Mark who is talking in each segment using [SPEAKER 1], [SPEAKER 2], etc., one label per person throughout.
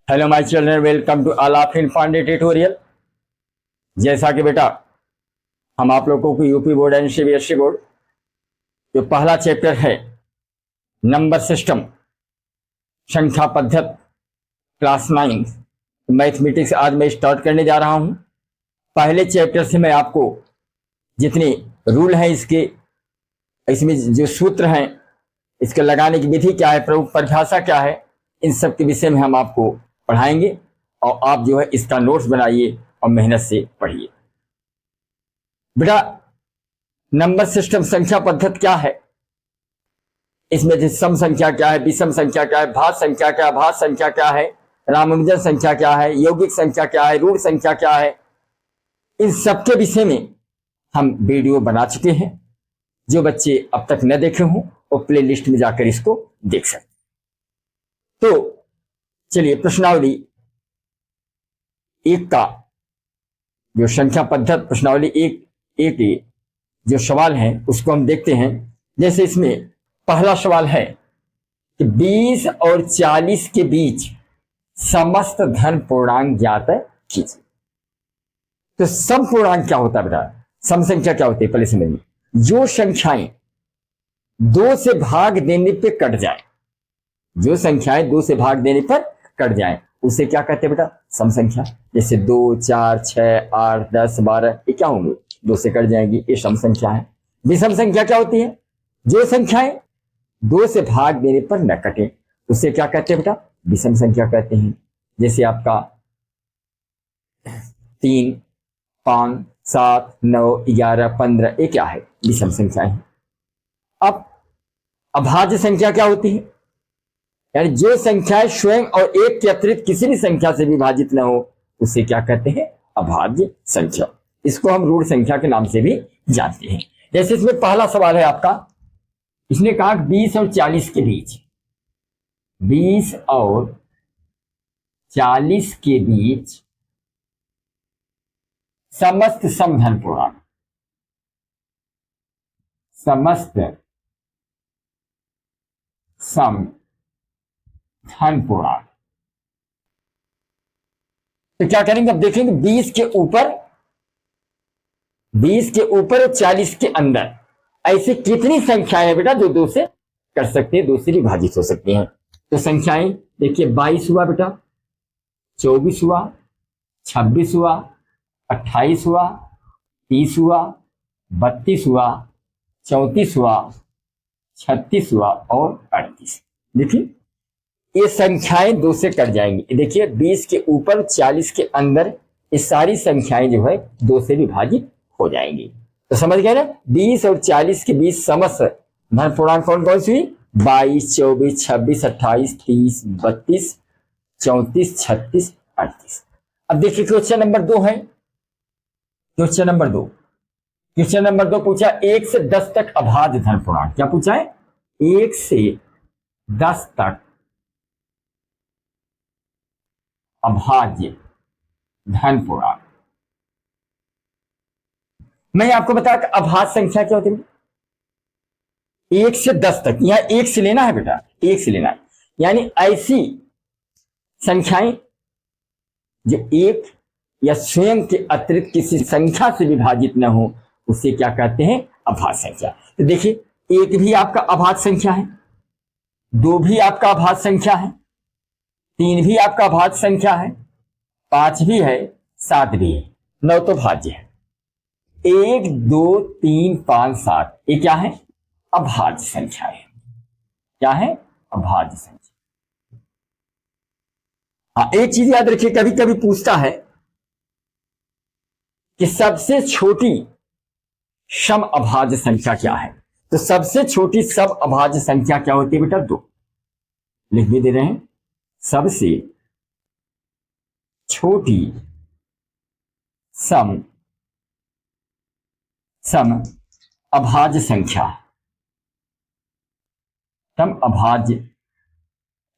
[SPEAKER 1] Hello my children, welcome to all of in Funday tutorial. जैसा कि बेटा हम आप लोगों को UP board and CBSE board जो पहला चैप्टर है नंबर सिस्टम संख्या पद्धति क्लास 9 मैथमेटिक्स आज मैं स्टार्ट करने जा रहा हूं। पहले चैप्टर से मैं आपको जितने रूल हैं इसमें जो सूत्र हैं, इसके लगाने की विधि क्या है, प्रमुख परिभाषा क्या है, इन सब के विषय में हम आपको पढ़ाएंगे और आप जो है इसका नोट्स बनाइए और मेहनत से पढ़िए। बेटा नंबर सिस्टम संख्या पद्धति क्या है, इसमें सम संख्या क्या है, विषम संख्या क्या है, भाज्य संख्या क्या है, भाज्य संख्या क्या है, रामानुजन संख्या क्या है, यौगिक संख्या क्या है, ऋण संख्या क्या है, इन सबके विषय में हम वीडियो बना चुके हैं। जो बच्चे अब तक न देखे हों वो प्ले लिस्ट में जाकर इसको देख सकते। तो चलिए प्रश्नावली एक का जो संख्या पद्धति प्रश्नावली एक जो सवाल है उसको हम देखते हैं। जैसे इसमें पहला सवाल है कि 20 और 40 के बीच समस्त धन पूर्णांक ज्ञात कीजिए। तो सम पूर्णांक क्या होता है बेटा, सम संख्या क्या होती है पहले समझिए। जो संख्याएं 2 से भाग देने पे कट जाए, जो संख्याएं 2 से भाग देने पर कट जाए उसे क्या कहते हैं बेटा, सम संख्या। जैसे 2, 4, 6, 8, 10, 12 ये क्या होंगे, 2 से कट जाएंगी, ये सम संख्या है। विषम संख्या क्या होती है, जो संख्याएं 2 से भाग देने पर न कटे उसे क्या कहते हैं बेटा, विषम संख्या कहते हैं। जैसे आपका 3, 5, 7, 9, 11, 15 ये क्या है, विषम संख्या है। अब अभाज्य संख्या क्या होती है, यानी जो संख्याएं स्वयं और एक के अतिरिक्त किसी भी संख्या से विभाजित न हो उसे क्या कहते हैं, अभाज्य संख्या। इसको हम ऋण संख्या के नाम से भी जानते हैं। जैसे इसमें पहला सवाल है आपका, इसने कहा 20 और 40 के बीच, 20 और 40 के बीच समस्त सम धन पूर्णांक, समस्त सम धन पूर्णांक। तो क्या करेंगे, अब देखेंगे 20 के ऊपर और 40 के अंदर ऐसी कितनी संख्याएं हैं बेटा जो 2 से कर सकते हैं, 2 से विभाजित हो सकती हैं। तो संख्याएं देखिए 22 हुआ बेटा, 24 हुआ, 26 हुआ, 28 हुआ, 30 हुआ, 32 हुआ, 34 हुआ, 36 हुआ और 38। देखिए ये संख्याएं 2 से कट जाएंगी। देखिए 20 के ऊपर 40 के अंदर ये सारी संख्याएं जो है 2 से विभाजित हो जाएंगी। तो समझ गए ना, 20 और 40 के बीच समस्त धन पूर्णांक कौन कौन सी हुई, 22, 24, 26, 28, 30, 32, 34, 36, 38। अब देखिए क्वेश्चन नंबर 2 है, क्वेश्चन नंबर 2 पूछा 1 से 10 तक अभाज्य धन पूर्णांक। क्या पूछा है, 1 से 10 तक अभाज्य धन पूर्णांक। मैं आपको बताया कि अभाज्य संख्या क्या होती है, 1 से 10 तक, यहां 1 से लेना है बेटा, 1 से लेना है, यानी ऐसी संख्याएं जो 1 या स्वयं के अतिरिक्त किसी संख्या से विभाजित न हो उसे क्या कहते हैं, अभाज्य संख्या। तो देखिए 1 भी आपका अभाज्य संख्या है, 2 भी आपका अभाज्य संख्या है, 3 भी आपका भाज्य संख्या है, 5 भी है, 7 भी है, 9 तो भाज्य है। 1, 2, 3, 5, 7 ये क्या है, अभाज्य संख्या है। क्या है, अभाज्य संख्या। हाँ एक चीज याद रखिए, कभी कभी पूछता है कि सबसे छोटी सम अभाज्य संख्या क्या है। तो सबसे छोटी सम अभाज्य संख्या क्या होती है बेटा, 2। लिख भी दे रहे हैं, सबसे छोटी सम अभाज्य संख्या, सम अभाज्य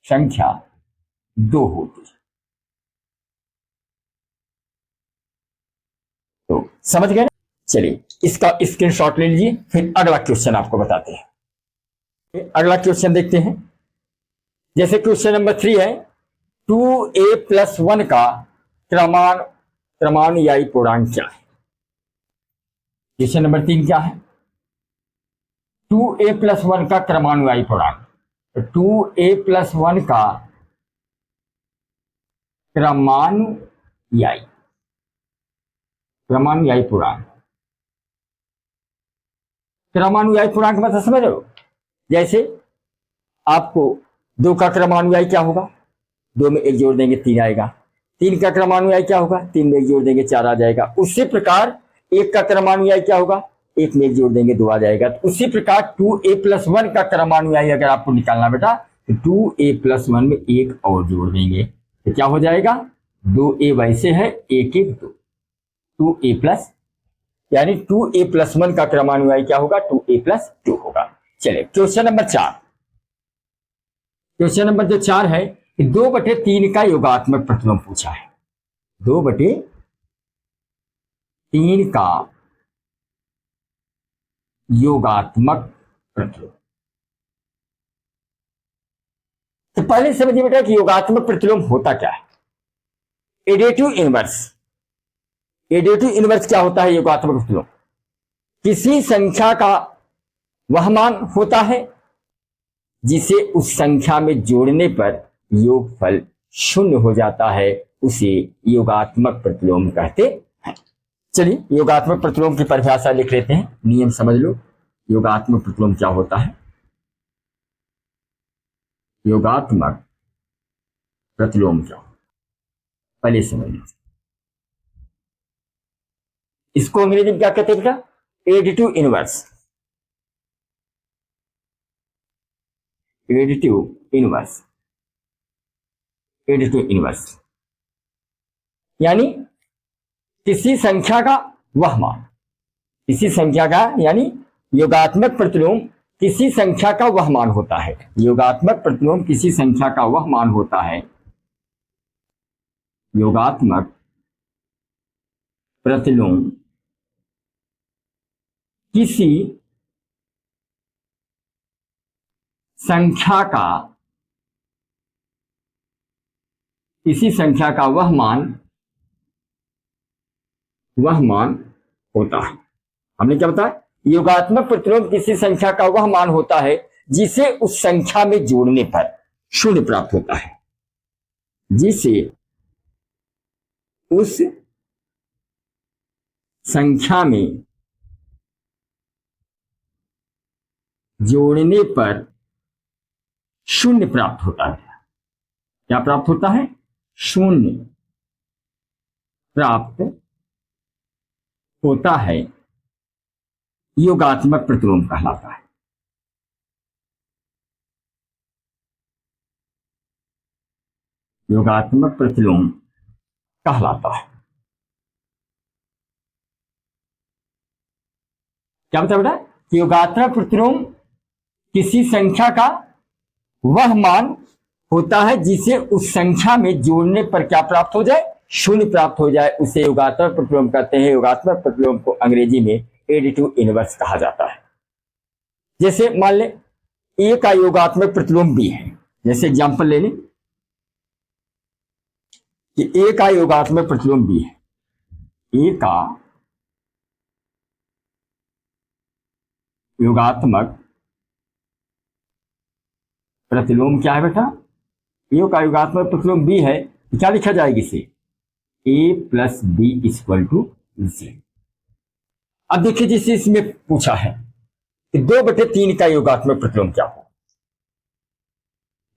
[SPEAKER 1] संख्या 2 होती है। तो समझ गए ना, चलिए इसका स्क्रीनशॉट ले लीजिए, फिर अगला क्वेश्चन आपको बताते हैं। अगला क्वेश्चन देखते हैं। जैसे क्वेश्चन नंबर 3 है 2a+1 का क्रमानुयायी पूर्णांक क्या है? क्वेश्चन नंबर 3 क्या है? 2a+1 का क्रमानुयायी पूर्णांक। तो 2a+1 का क्रमानुयायी पूर्णांक। क्रमानुयायी पूर्णांक मतलब समझ रहे हो? जैसे आपको 2 का क्रमानुयायी क्या होगा? 2 में 1 जोड़ देंगे 3 आएगा। 3 का क्रमानुयायी क्या होगा? 3 में 1 जोड़ देंगे 4 आ जाएगा। उसी प्रकार 1 का क्रमानुयायी क्या होगा? 1 में 1 जोड़ देंगे 2 आ जाएगा। तो उसी प्रकार 2a+1 का क्रमानुयायी अगर आपको निकालना बेटा, तो 2a+1 में 1 और जोड़ देंगे तो क्या हो जाएगा? 2a वैसे है, 1 1 2, 2a+, यानी 2a+1 का क्रमानुयायी क्या होगा? 2a+2 होगा। चलिए क्वेश्चन नंबर 4। क्वेश्चन नंबर जो 4 है, 2/3 का योगात्मक प्रतिलोम पूछा है। 2/3 का योगात्मक प्रतिलोम। तो पहले समझिए बेटा कि योगात्मक प्रतिलोम होता क्या है। Additive inverse. एडिटिव इनवर्स क्या होता है? योगात्मक प्रतिलोम किसी संख्या का वह मान होता है जिसे उस संख्या में जोड़ने पर योगफल 0 हो जाता है, उसे योगात्मक प्रतिलोम कहते हैं। चलिए योगात्मक प्रतिलोम की परिभाषा लिख लेते हैं, नियम समझ लो। योगात्मक प्रतिलोम क्या होता है? योगात्मक प्रतिलोम क्या होता है पहले समझ लीजिए। इसको अंग्रेजी में क्या कहते हैं बेटा? Additive inverse. Additive inverse. Additive inverse यानी किसी संख्या का वह मान। किसी संख्या का यानी योगात्मक प्रतिलोम किसी संख्या का वह मान होता है। योगात्मक प्रतिलोम किसी संख्या का वह मान होता है। योगात्मक प्रतिलोम किसी संख्या का वह मान होता है। हमने क्या बताया? योगात्मक प्रतिलोम किसी संख्या का वह मान होता है जिसे उस संख्या में जोड़ने पर 0 प्राप्त होता है। जिसे उस संख्या में जोड़ने पर 0 प्राप्त होता है। क्या प्राप्त होता है? 0 प्राप्त होता है, योगात्मक प्रतिलोम कहलाता है। योगात्मक प्रतिलोम कहलाता है। क्या बता बेटा? योगात्मक प्रतिलोम किसी संख्या का वह मान होता है जिसे उस संख्या में जोड़ने पर क्या प्राप्त हो जाए? 0 प्राप्त हो जाए, उसे योगात्मक प्रतिलोम कहते हैं। योगात्मक प्रतिलोम को अंग्रेजी में एडिटिव इनवर्स कहा जाता है। जैसे मान ले ए का योगात्मक प्रतिलोम बी है। जैसे एग्जांपल ले लें कि ए का योगात्मक प्रतिलोम बी है। ए का योगात्मक प्रतिलोम क्या है बेटा? ए का योगात्मक प्रतिलोम बी है। तो क्या लिखा जाएगा इसे? a + b = c। अब देखिए जिसे इसमें पूछा है कि 2/3 का योगात्मक प्रतिलोम क्या हो?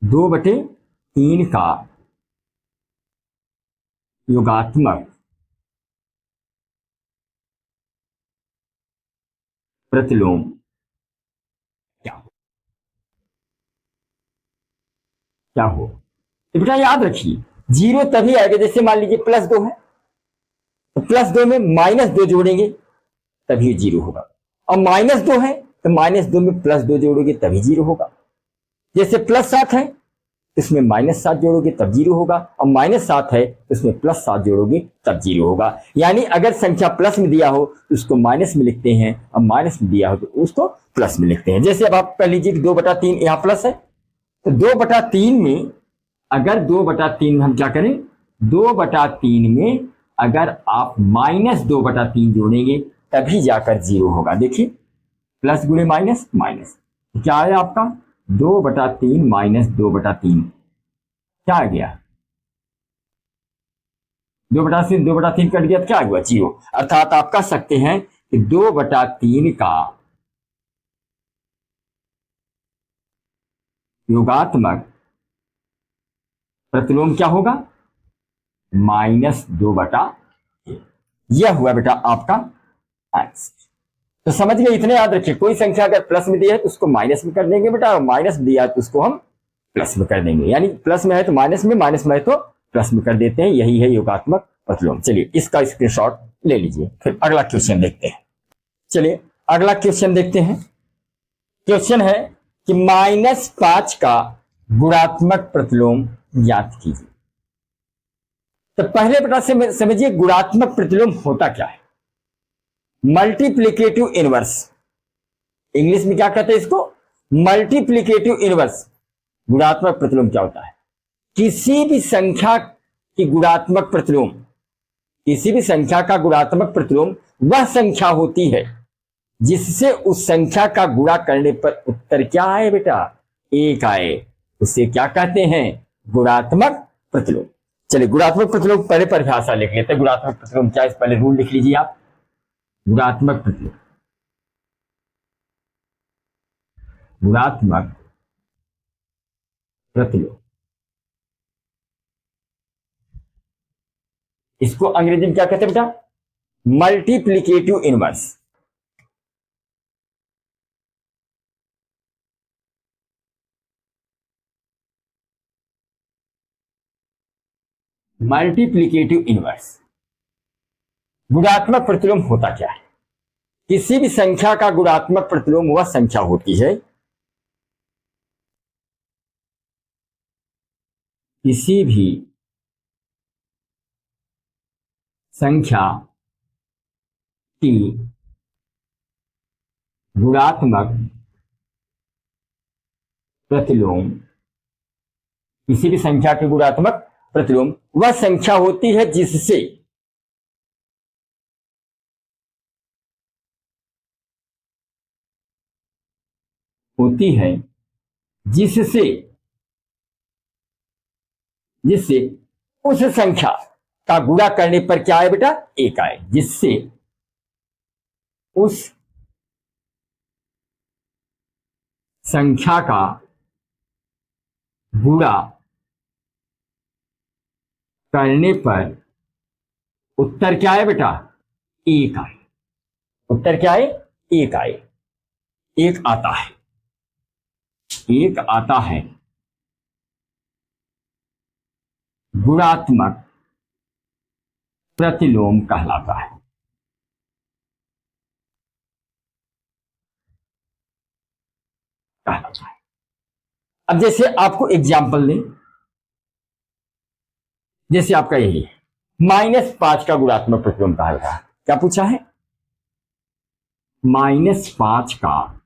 [SPEAKER 1] 2/3 का योगात्मक प्रतिलोम क्या हो? तो बेटा याद रखिए 0 तभी आएगा जैसे मान लीजिए +2 है, तो +2 में -2 जोड़ेंगे तभी 0 होगा। और -2 है तो -2 में +2 जोड़ोगे तभी 0 होगा। जैसे +7 है इसमें -7 जोड़ोगे तब 0 होगा, और -7 है इसमें +7 जोड़ोगे तब 0 होगा। यानी अगर संख्या प्लस में दिया हो तो उसको माइनस में लिखते हैं, और माइनस में दिया हो तो उसको प्लस में लिखते हैं। जैसे अब आप कह लीजिए कि 2/3 यहाँ प्लस है, तो 2/3 में अगर 2/3 में हम क्या करें, 2/3 में अगर आप -2/3 जोड़ेंगे तभी जाकर 0 होगा। देखिए प्लस गुणे माइनस, माइनस क्या है आपका 2/3 -2/3 क्या आ गया, 2/3 कट गया तो क्या हुआ 0। अर्थात आप कह सकते हैं कि 2/3 का योगात्मक प्रतिलोम क्या होगा, -2/3। यह हुआ बेटा आपका आंसर। तो समझ गए, इतने याद रखिए, कोई संख्या अगर प्लस में दिया है तो उसको माइनस में कर देंगे बेटा, और माइनस दिया है तो उसको हम प्लस में कर देंगे, यानी प्लस में है तो माइनस में, माइनस में है तो प्लस में कर देते हैं। यही है योगात्मक प्रतिलोम। चलिए इसका स्क्रीनशॉट ले लीजिए, फिर अगला क्वेश्चन देखते हैं। चलिए अगला क्वेश्चन देखते हैं। क्वेश्चन है कि -5 का गुणात्मक प्रतिलोम ज्ञात कीजिए। तो पहले बेटा से समझिए गुणात्मक प्रतिलोम होता क्या है। मल्टीप्लीकेटिव इनवर्स, इंग्लिश में क्या कहते हैं इसको, मल्टीप्लीकेटिव इनवर्स। गुणात्मक प्रतिलोम क्या होता है, किसी भी संख्या की गुणात्मक प्रतिलोम, किसी भी संख्या का गुणात्मक प्रतिलोम वह संख्या होती है जिससे उस संख्या का गुणा करने पर उत्तर क्या आए बेटा, 1 आए, उसे क्या कहते हैं, गुणात्मक प्रतिलोम। चलिए गुणात्मक प्रतिलोम पहले परिभाषा लिख लेते हैं। गुणात्मक प्रतिलोम क्या है, इस पहले रूल लिख लीजिए आप। गुणात्मक प्रतिलोम, गुणात्मक प्रतिलोम, इसको अंग्रेजी में क्या कहते हैं बेटा, मल्टीप्लीकेटिव इनवर्स। Multiplicative inverse. गुणात्मक प्रतिलोम होता क्या है, किसी भी संख्या का गुणात्मक प्रतिलोम वह संख्या होती है, किसी भी संख्या की गुणात्मक प्रतिलोम, किसी भी संख्या के गुणात्मक प्रतिलोम वह संख्या होती है जिससे होती है जिससे जिससे उस संख्या का गुणा करने पर क्या आए बेटा, 1 आए, जिससे उस संख्या का गुणा करने पर उत्तर क्या है बेटा, 1 आए। उत्तर क्या है, 1 आए, 1 आता है, 1 आता है, गुणात्मक प्रतिलोम कहलाता है। कहलाता है। अब जैसे आपको एग्जाम्पल दें, जैसे आपका यही है, -5 का गुणात्मक प्रतिलोम कहा जाता है। क्या पूछा है, -5 का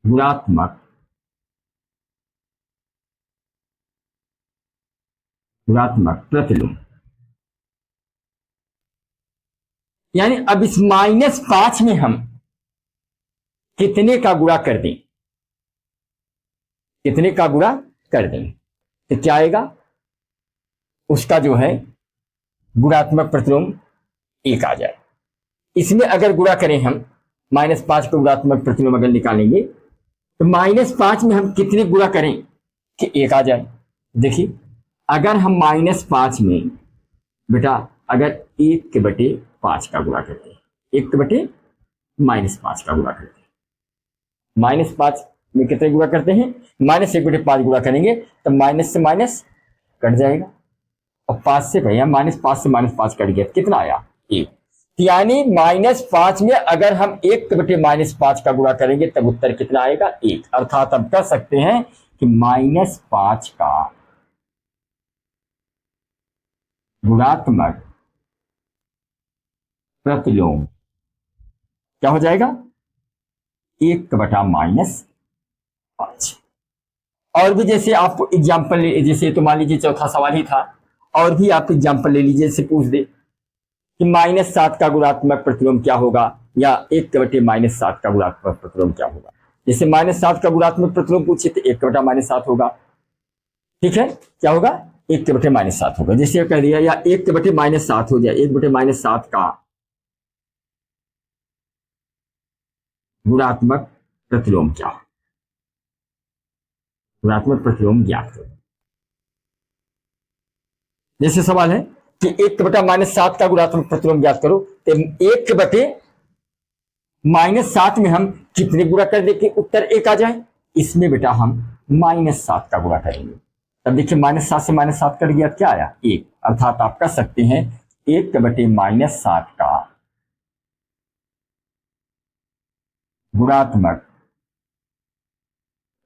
[SPEAKER 1] गुणात्मक प्रतिलोम, यानी अब इस -5 में हम कितने का गुणा कर दें, कितने का गुणा कर दें तो क्या आएगा, उसका जो है गुणात्मक प्रतिलोम 1 आ जाए। इसमें अगर गुणा करें हम, -5 का गुणात्मक प्रतिलोम अगर निकालेंगे तो -5 में हम कितने गुणा करें कि 1 आ जाए। देखिए अगर हम -5 में बेटा अगर 1/5 का गुणा करते हैं, 1/-5 का गुणा करते हैं, -5 में कितने गुणा करते हैं, -1/5 गुणा करेंगे तो माइनस से माइनस कट जाएगा, और 5 से भैया -5 से -5 कट गया, कितना आया 1। यानी -5 में अगर हम 1/-5 का गुणा करेंगे तब उत्तर कितना आएगा, 1। अर्थात हम कह सकते हैं कि -5 का गुणात्मक प्रतिलोम क्या हो जाएगा, 1/-5। और भी जैसे आप एग्जाम्पल, जैसे तो मान लीजिए चौथा सवाल ही था, और भी आप एग्जाम्पल ले लीजिए, जैसे पूछ दे कि -7 का गुणात्मक प्रतिलोम क्या होगा, या 1/-7 का गुणात्मक प्रतिलोम क्या होगा। जैसे -7 का गुणात्मक प्रतिलोम पूछे तो 1/-7 होगा, ठीक है, क्या होगा, 1/-7 होगा। जैसे कह दिया या 1/-7 हो जाए, 1/-7 का गुणात्मक प्रतिलोम क्या हो, गुणात्मक प्रतिलोम ज्ञात करो। जैसे सवाल है कि 1/-7 का गुणात्मक प्रतिलोम ज्ञात करो, तो 1/-7 में हम कितने गुणा कर दे कि उत्तर 1 आ जाए, इसमें बेटा हम -7 का गुणा करेंगे। तब देखिए -7 से -7 कट गया, क्या आया, 1। अर्थात आप कह सकते हैं 1/-7 का गुणात्मक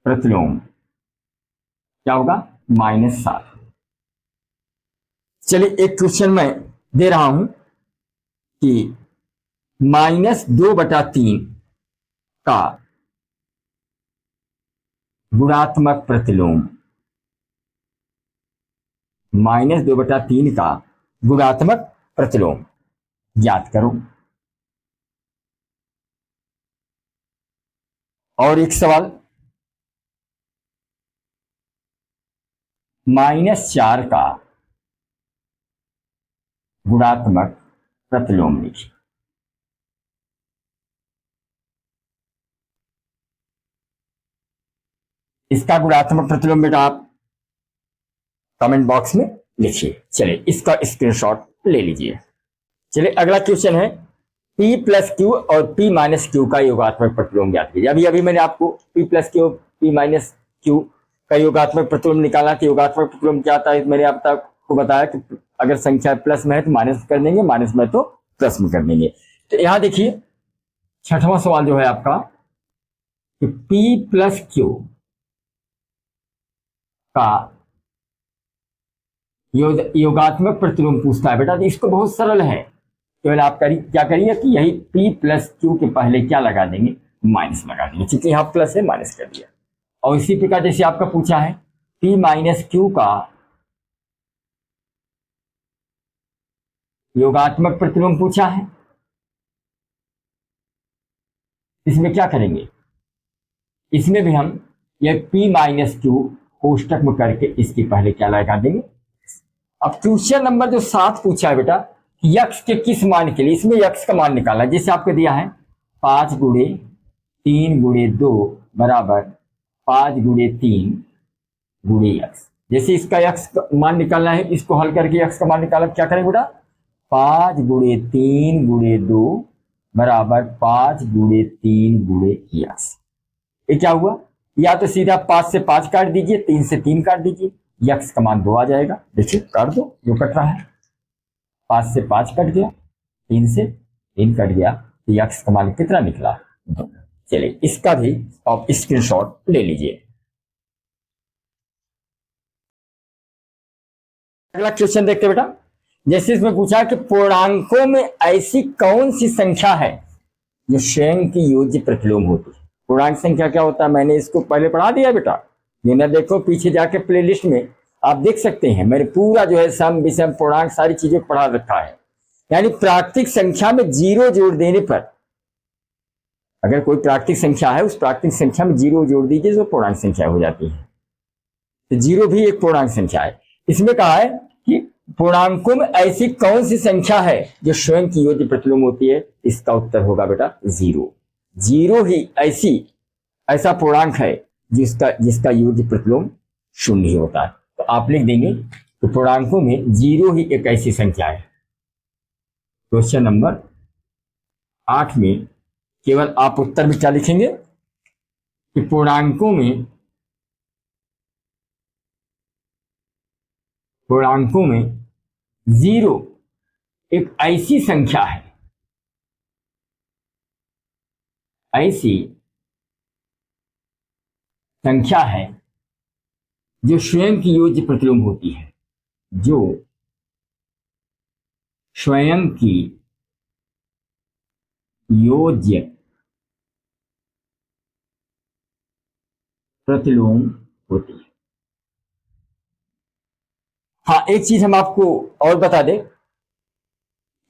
[SPEAKER 1] प्रतिलोम क्या होगा, -7। चलिए एक क्वेश्चन मैं दे रहा हूं कि -2/3 का गुणात्मक प्रतिलोम, -2/3 का गुणात्मक प्रतिलोम ज्ञात करो। और एक सवाल, -4 का गुणात्मक प्रतिलोम लिखिए। इसका गुणात्मक प्रतिलोम बेटा आप कमेंट बॉक्स में लिखिए। चलिए इसका स्क्रीनशॉट ले लीजिए। चलिए अगला क्वेश्चन है, P+Q और P-Q का योगात्मक प्रतिलोम ज्ञात कीजिए। अभी अभी मैंने आपको P+Q P-Q का योगात्मक प्रतिलोम निकाला कि योगात्मक प्रतिलोम क्या आता है। मैंने आपको बताया कि अगर संख्या प्लस में है तो माइनस कर देंगे, माइनस में तो प्लस में कर देंगे। तो यहां देखिए छठवां सवाल जो है आपका कि P+Q का योगात्मक प्रतिलोम पूछता है बेटा, तो इसको बहुत सरल है। केवल आप क्या करिए कि यही P+Q के पहले क्या लगा देंगे, माइनस लगा देंगे, क्योंकि यहाँ प्लस है माइनस कर दिया। और इसी प्रकार जैसे आपका पूछा है P-Q का योगात्मक प्रतिलोम पूछा है, इसमें क्या करेंगे, इसमें भी हम यह P-Q कोष्टक में करके इसके पहले क्या लगा देंगे। अब क्वेश्चन नंबर जो 7 पूछा है बेटा, यक्स के किस मान के लिए, इसमें यक्स का मान निकालना। जैसे आपको दिया है 5 गुणे 3 गुणे 2 बराबर 5 गुणे 3 गुणे यक्स। जैसे इसका यक्स का मान निकालना है, इसको हल करके यक्स का मान निकालना, क्या करें बेटा, 5 गुणे 3 गुणे 2 बराबर 5 गुणे 3 गुणे यक्स। ये क्या हुआ, या तो सीधा 5 से 5 काट दीजिए, 3 से 3 काट दीजिए, यक्स का मान 2 आ जाएगा। देखिए काट दो, जो कट रहा है 5 से 5 कट गया, 3 से 3 कट गया, तो यक्स का मान कितना निकला, 2। चलिए इसका भी आप स्क्रीनशॉट ले लीजिए। अगला क्वेश्चन देखते बेटा, जैसे इसमें पूछा कि पूर्णांकों में ऐसी कौन सी संख्या है जो स्वयं की योज्य प्रतिलोम होती है। पूर्णांक संख्या क्या होता है, मैंने इसको पहले पढ़ा दिया बेटा, ये ना देखो पीछे जाके प्लेलिस्ट में आप देख सकते हैं, मैंने पूरा जो है सम विषम पूर्णांक सारी चीजों को पढ़ा रखा है। यानी प्राकृतिक संख्या में जीरो जोड़ देने पर, अगर कोई प्राकृतिक संख्या है उस प्राकृतिक संख्या में जीरो जोड़ दीजिए तो पूर्णांक संख्या हो जाती है। तो जीरो भी एक पूर्णांक संख्या है। इसमें कहा है कि पूर्णांकों में ऐसी कौन सी संख्या है जो स्वयं की योज्य प्रतिलोम होती है, इसका उत्तर होगा बेटा 0। जीरो ही ऐसा पूर्णांक है जिसका योज्य प्रतिलोम 0 ही होता है। तो आप लिख देंगे तो पूर्णांकों में 0 ही एक ऐसी संख्या है। क्वेश्चन नंबर 8 में केवल आप उत्तर में क्या लिखेंगे कि पूर्णांकों में 0 एक ऐसी संख्या है, ऐसी संख्या है जो स्वयं की योज्य प्रतिलोम होती है, जो स्वयं की योज्य प्रतिलोम होती है। हाँ, एक चीज हम आपको और बता दें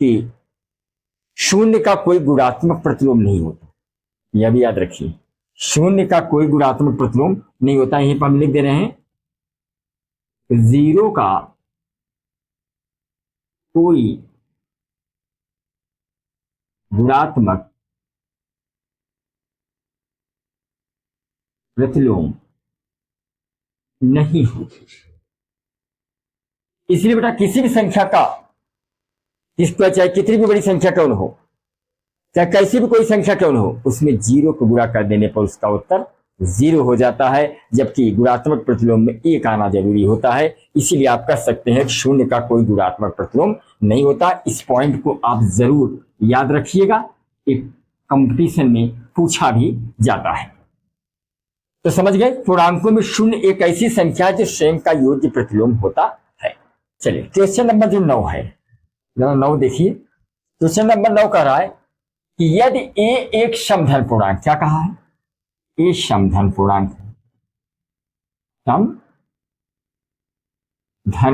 [SPEAKER 1] कि शून्य का कोई गुणात्मक प्रतिलोम नहीं होता, यह भी याद रखिए। शून्य का कोई गुणात्मक प्रतिलोम नहीं होता। यहीं पर हम लिख दे रहे हैं, जीरो का कोई गुणात्मक प्रतिलोम नहीं होता। इसलिए बेटा किसी भी संख्या का, इसका चाहे कितनी भी बड़ी संख्या क्यों न हो, चाहे कैसी भी कोई संख्या क्यों न हो, उसमें जीरो को गुणा कर देने पर उसका उत्तर जीरो हो जाता है, जबकि गुणात्मक प्रतिलोम में एक आना जरूरी होता है। इसीलिए आप कह सकते हैं कि शून्य का कोई गुणात्मक प्रतिलोम नहीं होता। इस पॉइंट को आप जरूर याद रखिएगा, एक कंपटीशन में पूछा भी जाता है। तो समझ गए, पूर्णांकों में शून्य एक ऐसी संख्या है जो स्वयं का योग्य प्रतिलोम होता है। चलिए क्वेश्चन नंबर जो 9 है, 9 देखिए। क्वेश्चन नंबर 9 कह रहा है कि यदि ए एक समधन पूर्णांक, क्या कहा है, ए समधन पूर्णांक, समधन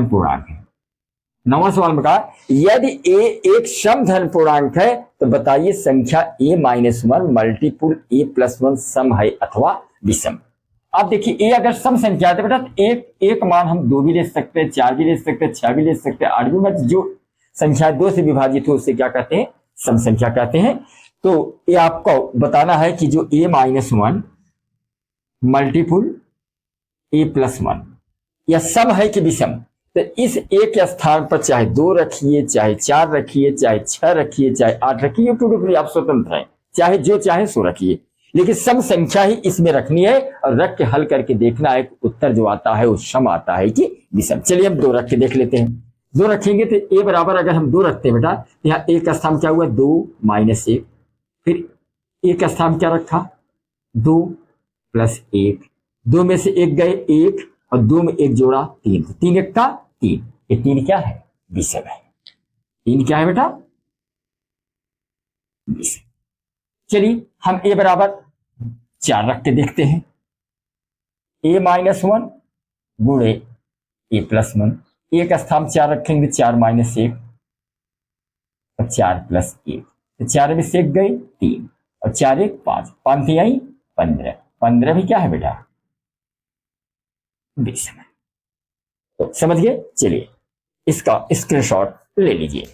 [SPEAKER 1] पूर्णांक है। 9वां सवाल में कहा यदि ए एक समधन पूर्णांक है तो बताइए संख्या ए -1 मल्टीपुल ए +1 सम है अथवा विषम। अब देखिए ए अगर सम संख्या है तो बेटा एक मान हम 2 भी ले सकते हैं, 4 भी ले सकते हैं, 6 भी ले सकते हैं, 8 भी, मतलब जो संख्या 2 से विभाजित हो उसे क्या कहते हैं, सम संख्या कहते हैं। तो ये आपको बताना है कि जो a -1 मल्टीपुल a +1 यह सम है कि विषम। तो इस a के स्थान पर चाहे 2 रखिए, चाहे 4 रखिए, चाहे 6 रखिए, चाहे 8 रखिए, टू आप स्वतंत्र हैं, चाहे जो चाहे सो रखिए, लेकिन सम संख्या ही इसमें रखनी है और रख के हल करके देखना है उत्तर जो आता है वो सम आता है कि विषम। चलिए हम 2 रख के देख लेते हैं। 2 रखेंगे तो a बराबर अगर हम 2 रखते हैं बेटा, यहाँ a का स्थान क्या हुआ, 2 - 1, फिर एक स्थान क्या रखा, 2 + 1, 2 में से 1 गए 1 और 2 में 1 जोड़ा 3, 3 1 का 3, ये 3 क्या है, विषम है। 3 क्या है बेटा, विषम। चलिए हम a बराबर 4 रख के देखते हैं, a -1 गुणे a +1, एक स्थान 4 रखेंगे, 4 - 1 और 4 + 1, 4 में से 1 गए 3 और 4 1 5, 5 3 आई 15, 15 भी क्या है बेटा, विषम है। तो समझ गए। चलिए इसका स्क्रीनशॉट ले लीजिए।